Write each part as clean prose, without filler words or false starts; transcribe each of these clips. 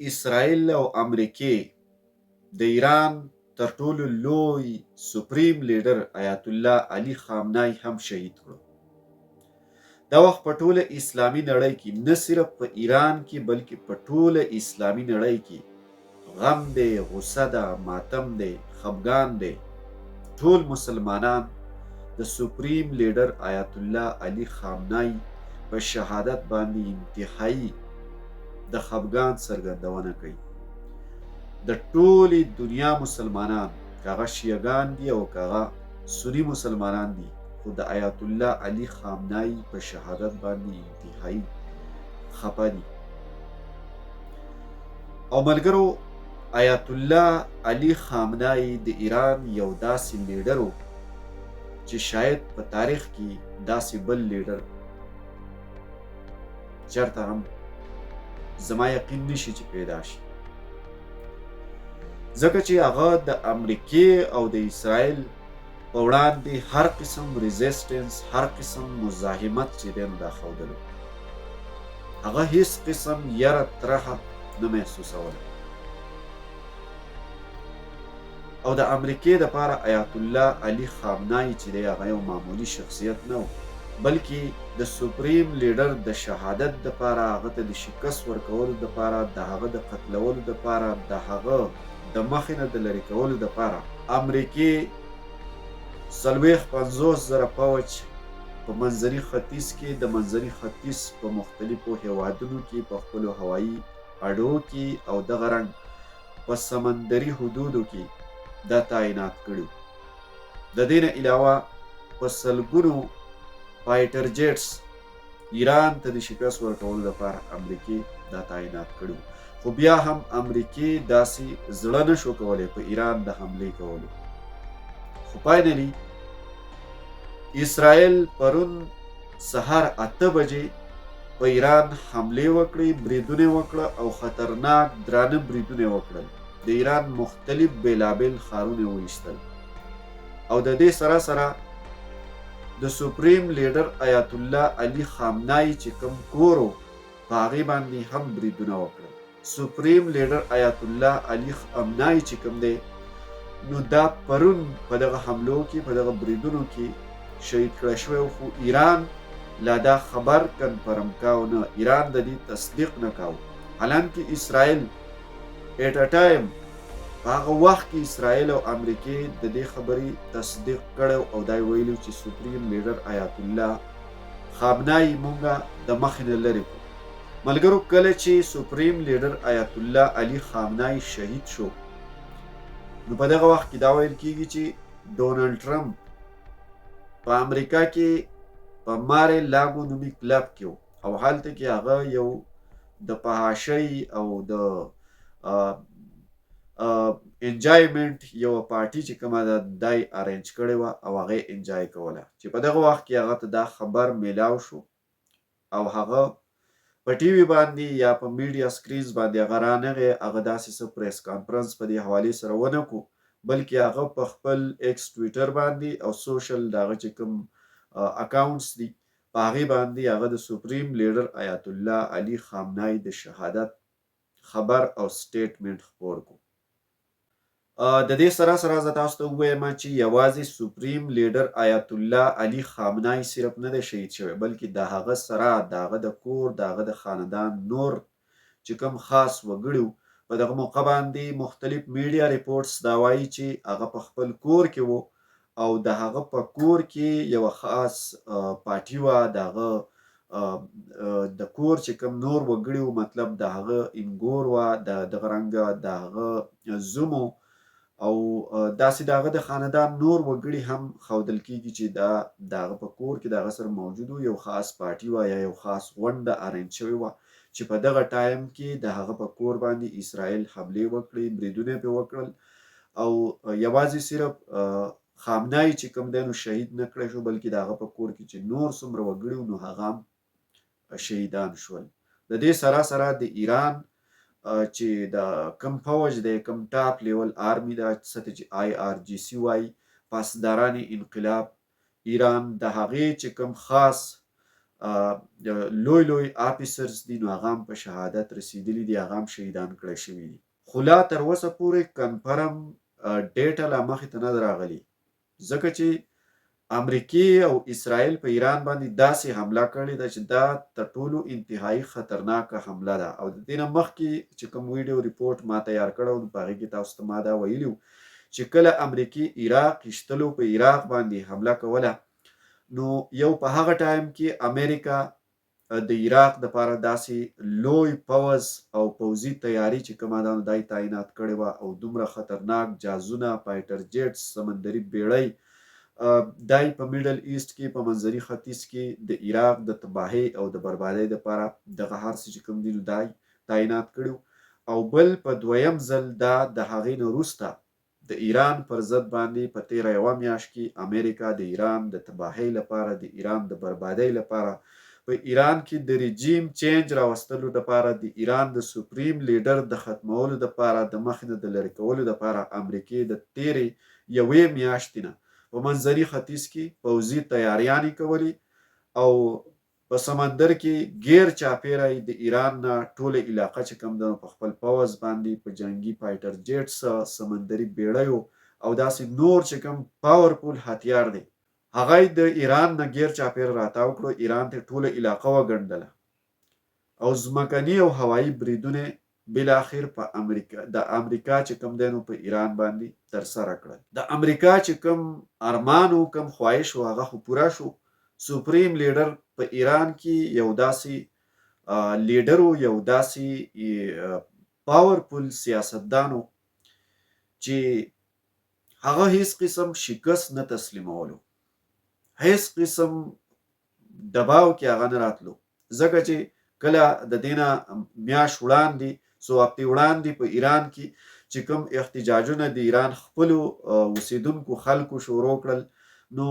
اسرائیل او امریکې د ایران تر ټولو لوی سپریم لیډر آیت الله علي خامنای هم شهید کړو. دا وخت په ټوله اسلامي نړۍ کې، نه صرف په ایران کې بلکې په ټوله اسلامي نړۍ کې غم دی، غصه ده، ماتم دی، خفګان دی. ټول مسلمانان د سپریم لیډر آیت الله علي خامنای په شهادت باندې انتهایی د خفګان څرګندونه کوي. د ټولې دنیا مسلمانان، که هغه شیعهګان دي او که هغه سنی مسلمانان دي، خو د آیت الله علي خامنای په شهادت باندې انتهایی خفه دي. او ملګرو، آیت الله علي خامنای د ایران یو داسې لیډر و چې شاید په تاریخ کې داسې بل لیډر چېرته هم زما یقین نشي چې پیدا شي، ځکه چې هغه د امریکې او د اسرائیل په وړاندې هر قسم ریزیسټنس، هر قسم مزاحمت چې دی نو دا ښودلو. هغه هیڅ قسم یره ترخه نه محسوسوله. او د امریکې دپاره آیت الله علي خامنای چې دی هغه یو معمولي شخصیت نه و، بلکې د سپریم لیډر د شهادت دپاره، هغه ته د شکست ورکولو دپاره، د هغه د قتلولو دپاره، د هغه د مخې نه د لرې کولو دپاره امریکې 40-50,000 پوځ په منځني ختیځ کې، د منځني ختیځ په مختلفو هیوادونو کې، په خپلو هوایي اډو کې او دغه رنګ په سمندري حدودو کې دا تعینات کړي. د دې نه علاوه په سلګونو فایټر جیټس ایران ته د شکست ورکولو لپاره امریکې دا تعینات کړي. خو بیا هم امریکې داسې زړه نشو کولی په ایران د حملې کولو. خو فاینلی اسرائیل پرون سهار 8 بجې په ایران حملې وکړې، بریدونه وکړه او خطرناک درانه بریدونه وکړل. د ایران مختلف بیلابیل ښارونه وایستل او د دې سره سره د سپریم لیډر آیت الله علي خامنای چې کوم کور و په هغې باندې هم بریدونه وکړل. سپریم لیډر آیت الله علي خامنای چې کوم دی نو دا پرون په دغه حملو کې، په دغه بریدونو کې شهید کړی شوی و. خو ایران لا دا خبر کنفرم کاو نه، ایران د دې تصدیق نه کاو. حالانکه اسرائیل ایٹ ا ټایم په هغه وخت کې اسرائیل او امریکې د دې خبرې تصدیق کړی او دا یې ویلي چې سپریم لیډر آیت الله خامنای مونږه د مخې نه لرې کړو. ملګرو، کله چې سپریم لیډر آیت الله علي خامنای شهید شو نو په دغه وخت کې دا ویل کېږي چې ډونالډ ټرمپ په امریکا کې په مارې لاګو نومي کلب کې و او هلته کې هغه یو د فحاشۍ او د انجایمنټ یو پارټي چې کومه ده دای ارینج کړې وه او هغه انجای کوله. چې په دغه وخت کې هغه ته دا خبر میلاو شو او هغه په ټي وي باندې یا په میډیا سکرینز باندې هغه رانغی. هغه داسې څه پریس کانفرنس په دې حوالې سره ونه کړو، بلکې هغه په خپل ایکس ټویټر باندې او سوشل دغه چې کوم اکاونټس دي په هغې باندې هغه د سپریم لیډر آیت الله علي خامنای د شهادت خبر او سټیټمنټ خپور کړو. د دې سره سره زه تاسو ته ووایم چې یوازې سپریم لیډر آیت الله علي خامنای صرف نه دی شهید شوی، بلکې د هغه سره د هغه د کور، د هغه د خاندان نور چې کوم خاص وګړي په دغه موقع باندې مختلف میډیا ریپورټس دا وایي چې هغه په خپل کور کې و او د هغه په کور کې یوه خاص پارټي وه. د هغه د کور چې کوم نور وګړي و، مطلب د هغه انګور وه، دغه رنګه د هغه زوم او داسې د هغه د خاندان نور وګړي هم ښودل کېږي چې دا د هغه په کور کې د هغه سره موجود و. یو خاص پارټي وه یا یو خاص غونډه ارینج شوې وه چې په دغه ټایم کې د هغه په کور باندې اسرائیل حملې وکړې، بریدونه پرې وکړل او یوازې صرف خامنای چې کوم دی نو شهید نه کړی شو، بلکې د هغه په کور کې چې نور څومره وګړي وو نو هغه هم شهیدان شول. د دې سره سره د ایران چې د کم فوج دی، کم ټاپ لیول آرمی ده چې IRGC وایي، پاسداران انقلاب ایران، د هغې چې کوم خاص لوی لوی آفیسرز دي نو هغه هم په شهادت رسیدلي دي، هغه هم شهیدان کړی شوي دي. خو لا تر اوسه پورې کنفرم ډیټا لا مخې ته نه ده راغلي، ځکه چې امریکې او اسرائیل په ایران باندې داسې حمله کړې ده چې دا تر ټولو انتهایی خطرناکه حمله ده. او د دې نه مخکې چې کوم ویډیو ریپورټ ما تیار کړی نو په هغې کې تاسو ته ما دا ویلي وو چې کله امریکې عراق ایستلو په عراق باندې حمله کوله نو یو په هغه ټایم کې امریکا د عراق دپاره داسې لوی پوځ او پوځي تیاری چې کومه ده نو دا یې تعینات کړې وه او دومره خطرناک جازونه، فایټر جیټس، سمندري بیړۍ دای په میډل ایسټ کې په منځني ختیځ کې د عراق د تباهۍ او د بربادۍ دپاره دغه هر څه چې کوم دي نو دای تعینات کړي او بل په دویم ځل دا د هغې نه وروسته د ایران پر ضد باندې په تیره یوه میاشت کې امریکا د ایران د تباهۍ لپاره، د ایران د بربادۍ لپاره، په ایران کې د رژیم چینج راوستلو لپاره، د ایران د سپریم لیډر د ختمولو لپاره، د مخې نه د لرې کولو لپاره امریکې د تیرې یوې میاشتې نه په منځني ختیځ کې پوځي تیاریانې کولې او په سمندر کې غیر چاپیره د ایران نه ټوله علاقه چې کوم ده په خپل پوځ باندې په جنګي فایټر جیټس، سمندري بیړیو او داسې نور چې کوم پاورفول هتیار دی هغه د ایران نه غیر چاپیره راتاو کړو، ایران ته ټوله علاقه وګنډله او ځمکني او هوایي بریدونه بالاخر په امریکا چې کوم دی نو په ایران باندې ترسره کړل. د امریکا چې کوم ارمان او کوم خواهش و هغه خو پوره شو. سپریم لیډر په ایران کې یو داسې لیډر و، یو داسې پاورفول سیاستدان و چې هغه هیڅ قسم شکست نه تسلیمولو، هیڅ قسم دباو کې هغه نه راتلو، ځکه چې کله د دې نه میاشت وړاندې څو هفتې وړاندې په ایران کې چې کوم احتجاجونه د ایران خپلو اوسیدونکو خلکو شروع کړل نو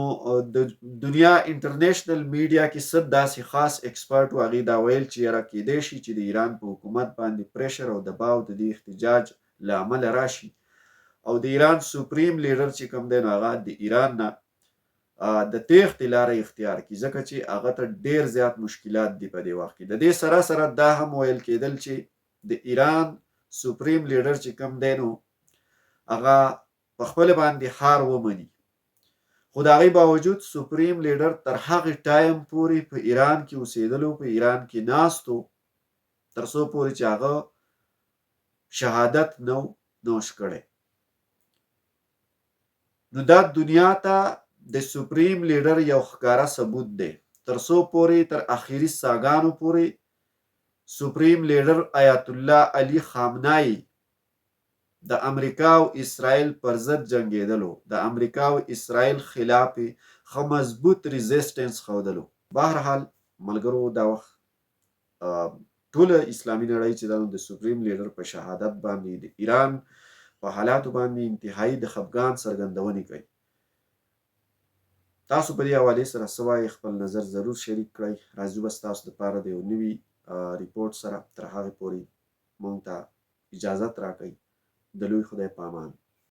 د دنیا انټرنیشنل میډیا کې څه داسې خاص ایکسپرټ و هغې دا ویل چې یاره کیدای شي چې د ایران په حکومت باندې پریشر او دباو د دې احتجاج له امله راشي او د ایران سپریم لیډر چې کوم دی نو هغه د ایران نه د تیښتې لاره اختیار کړي، ځکه چې هغه ته ډیر زیات مشکلات دي په دې وخت کې. د دې سره سره دا هم ویل کېدل چې د ایران سپریم لیډر چې کوم دی نو هغه په خپل باندې هار ومني، خو د هغې باوجود سپریم لیډر تر هغې ټایم پورې په ایران کې اوسېدلو، په ایران کې ناستو تر څو پورې چې هغه شهادت نه نوش کړی. نو دا دنیا ته د سپریم لیډر یو ښکاره ثبوت دی. تر څو پورې تر اخري ساګانو پورې سپریم لیډر آیت الله علي خامنه‌ای د امریکا او اسرائیل پر ضد جنګېدلو، د امریکا او اسرائیل خلاف ښه مضبوط ریزسټنس ښودلو. بهرحال ملګرو دا وخت ټوله اسلامي نړۍ چې دا د سپریم لیډر په شهادت باندې د ایران په حالاتو باندې انتهایی د خفګان څرګندونې کوي. تاسو په دې حوالې سره څه وایئ؟ خپل نظر ضرور شریک کړئ. راځو بس تاسو دپاره د یو نوي ریپورټ سره تر هغې پورې موږ ته اجازت راکړئ. د لوی خدای په امان.